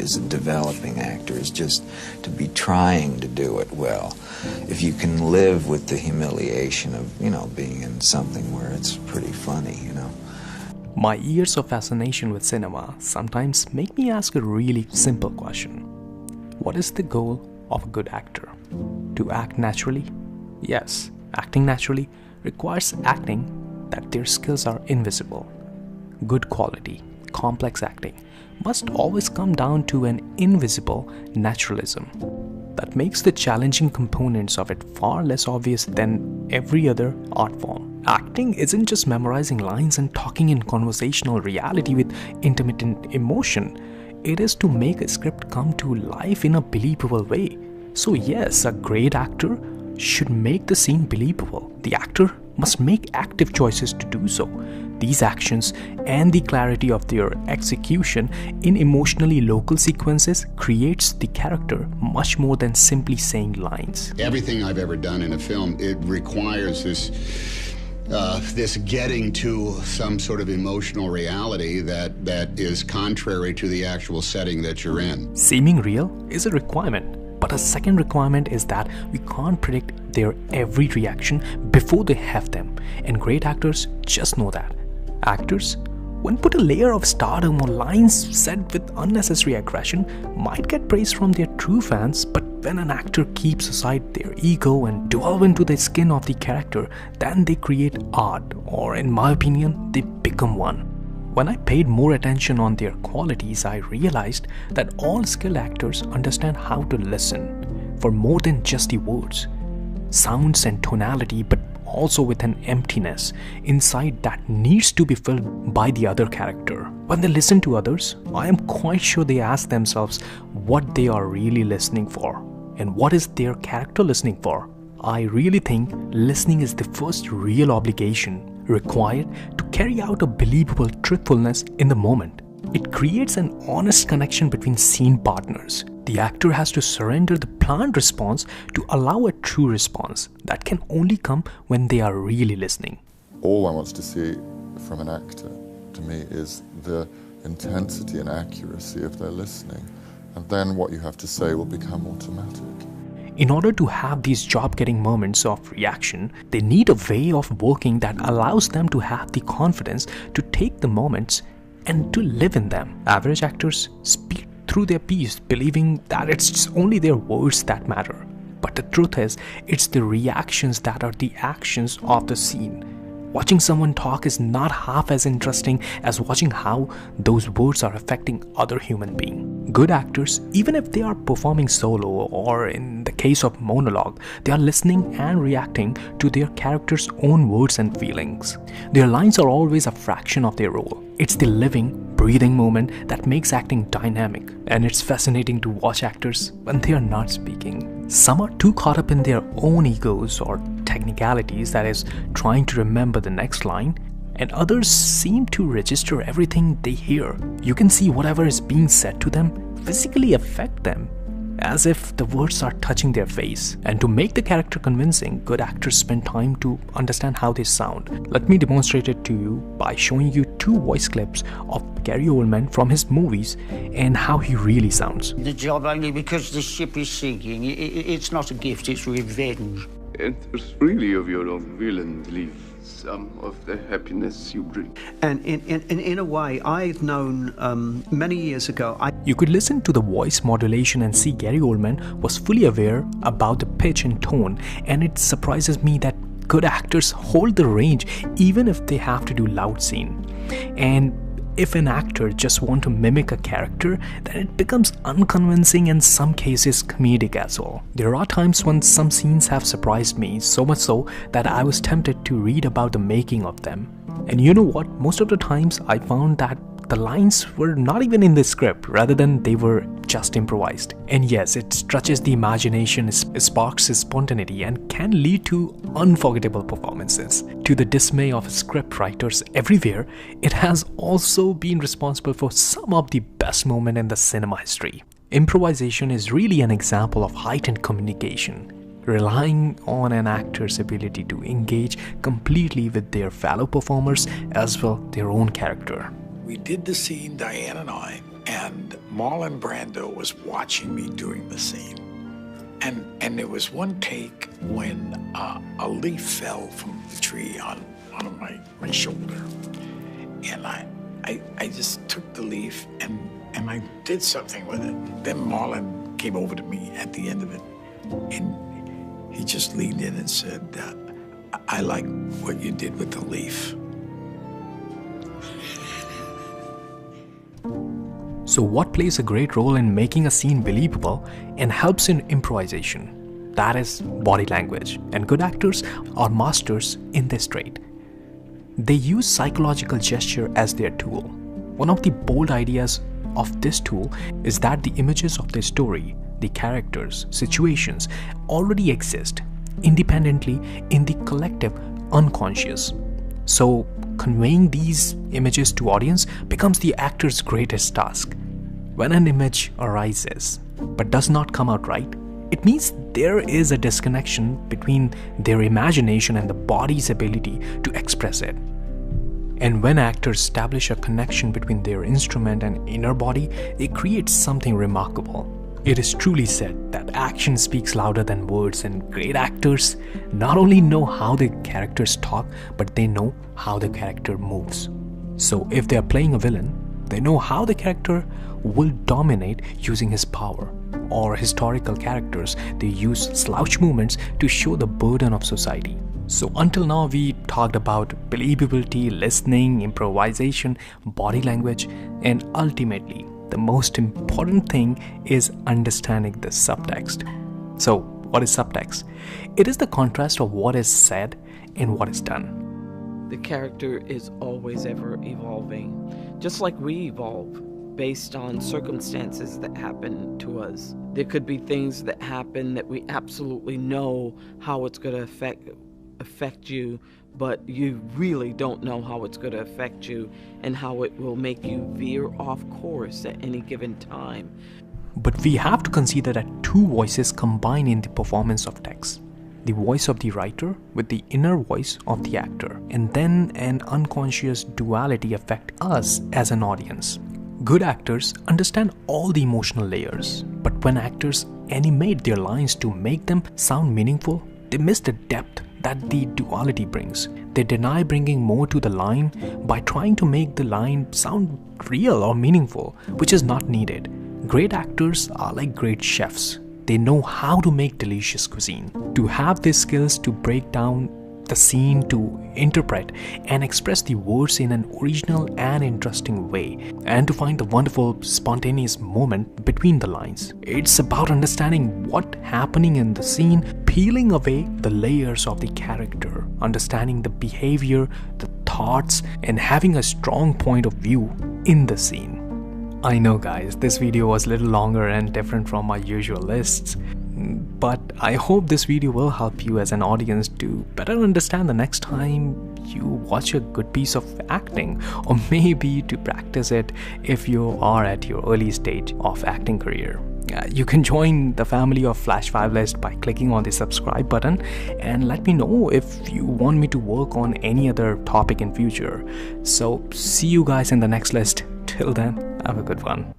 as a developing actor is just to be trying to do it well. If you can live with the humiliation of, being in something where it's pretty funny. My years of fascination with cinema sometimes make me ask a really simple question. What is the goal of a good actor? To act naturally? Yes, acting naturally requires acting that their skills are invisible. Good quality, complex acting must always come down to an invisible naturalism that makes the challenging components of it far less obvious than every other art form. Acting isn't just memorizing lines and talking in conversational reality with intermittent emotion. It is to make a script come to life in a believable way. So yes, a great actor should make the scene believable. The actor must make active choices to do so. These actions and the clarity of their execution in emotionally local sequences creates the character much more than simply saying lines. Everything I've ever done in a film, it requires this getting to some sort of emotional reality that is contrary to the actual setting that you're in. Seeming real is a requirement. But a second requirement is that we can't predict their every reaction before they have them. And great actors just know that. Actors, when put a layer of stardom or lines said with unnecessary aggression, might get praise from their true fans, but when an actor keeps aside their ego and delve into the skin of the character, then they create art, or in my opinion, they become one. When I paid more attention on their qualities, I realized that all skilled actors understand how to listen for more than just the words, sounds and tonality, but also with an emptiness inside that needs to be filled by the other character. When they listen to others, I am quite sure they ask themselves what they are really listening for and what is their character listening for. I really think listening is the first real obligation required to carry out a believable truthfulness in the moment. It creates an honest connection between scene partners. The actor has to surrender the planned response to allow a true response that can only come when they are really listening. All one wants to see from an actor, to me, is the intensity and accuracy of their listening. And then what you have to say will become automatic. In order to have these job-getting moments of reaction, they need a way of working that allows them to have the confidence to take the moments and to live in them. Average actors speak through their piece, believing that it's only their words that matter. But the truth is, it's the reactions that are the actions of the scene. Watching someone talk is not half as interesting as watching how those words are affecting other human beings. Good actors, even if they are performing solo or in the case of monologue, they are listening and reacting to their character's own words and feelings. Their lines are always a fraction of their role. It's the living, breathing moment that makes acting dynamic, and it's fascinating to watch actors when they are not speaking. Some are too caught up in their own egos or technicalities, that is, trying to remember the next line, and others seem to register everything they hear. You can see whatever is being said to them physically affect them, as if the words are touching their face. And to make the character convincing, good actors spend time to understand how they sound. Let me demonstrate it to you by showing you 2 voice clips of Gary Oldman from his movies and how he really sounds. The job only because the ship is sinking. It's not a gift, it's revenge. It's really of your own will and leave some of the happiness you bring. And in a way, I've known many years ago. You could listen to the voice modulation and see Gary Oldman was fully aware about the pitch and tone, and it surprises me that good actors hold the range even if they have to do loud scene. And if an actor just wants to mimic a character, then it becomes unconvincing and some cases comedic as well. There are times when some scenes have surprised me, so much so that I was tempted to read about the making of them. And you know what? Most of the times I found that the lines were not even in the script, rather than they were just improvised. And yes, it stretches the imagination, sparks spontaneity, and can lead to unforgettable performances. To the dismay of script writers everywhere, it has also been responsible for some of the best moments in the cinema history. Improvisation is really an example of heightened communication, relying on an actor's ability to engage completely with their fellow performers as well their own character. We did the scene, Diane and I, And Marlon Brando was watching me doing the scene. And there was one take when a leaf fell from the tree on my shoulder. And I just took the leaf and I did something with it. Then Marlon came over to me at the end of it, and he just leaned in and said, I like what you did with the leaf. So what plays a great role in making a scene believable and helps in improvisation? That is body language, and good actors are masters in this trait. They use psychological gesture as their tool. One of the bold ideas of this tool is that the images of the story, the characters, situations already exist independently in the collective unconscious. So conveying these images to audience becomes the actor's greatest task. When an image arises but does not come out right, it means there is a disconnection between their imagination and the body's ability to express it. And when actors establish a connection between their instrument and inner body, they create something remarkable. It is truly said that action speaks louder than words, and great actors not only know how the characters talk, but they know how the character moves. So if they are playing a villain, they know how the character will dominate using his power. Or historical characters, they use slouch movements to show the burden of society. So until now we talked about believability, listening, improvisation, body language, and ultimately the most important thing is understanding the subtext. So what is subtext? It is the contrast of what is said and what is done. The character is always ever evolving, just like we evolve based on circumstances that happen to us. There could be things that happen that we absolutely know how it's going to affect you, but you really don't know how it's going to affect you and how it will make you veer off course at any given time. But we have to consider that two voices combine in the performance of text. The voice of the writer with the inner voice of the actor, and then an unconscious duality affect us as an audience. Good actors understand all the emotional layers, but when actors animate their lines to make them sound meaningful, they miss the depth that the duality brings. They deny bringing more to the line by trying to make the line sound real or meaningful, which is not needed. Great actors are like great chefs. They know how to make delicious cuisine. To have these skills to break down the scene, to interpret and express the words in an original and interesting way, and to find the wonderful spontaneous moment between the lines. It's about understanding what's happening in the scene, peeling away the layers of the character, understanding the behavior, the thoughts, and having a strong point of view in the scene. I know guys, this video was a little longer and different from my usual lists, but I hope this video will help you as an audience to better understand the next time you watch a good piece of acting, or maybe to practice it if you are at your early stage of acting career. You can join the family of Flash 5 List by clicking on the subscribe button, and let me know if you want me to work on any other topic in future. So see you guys in the next list. Till then, have a good one.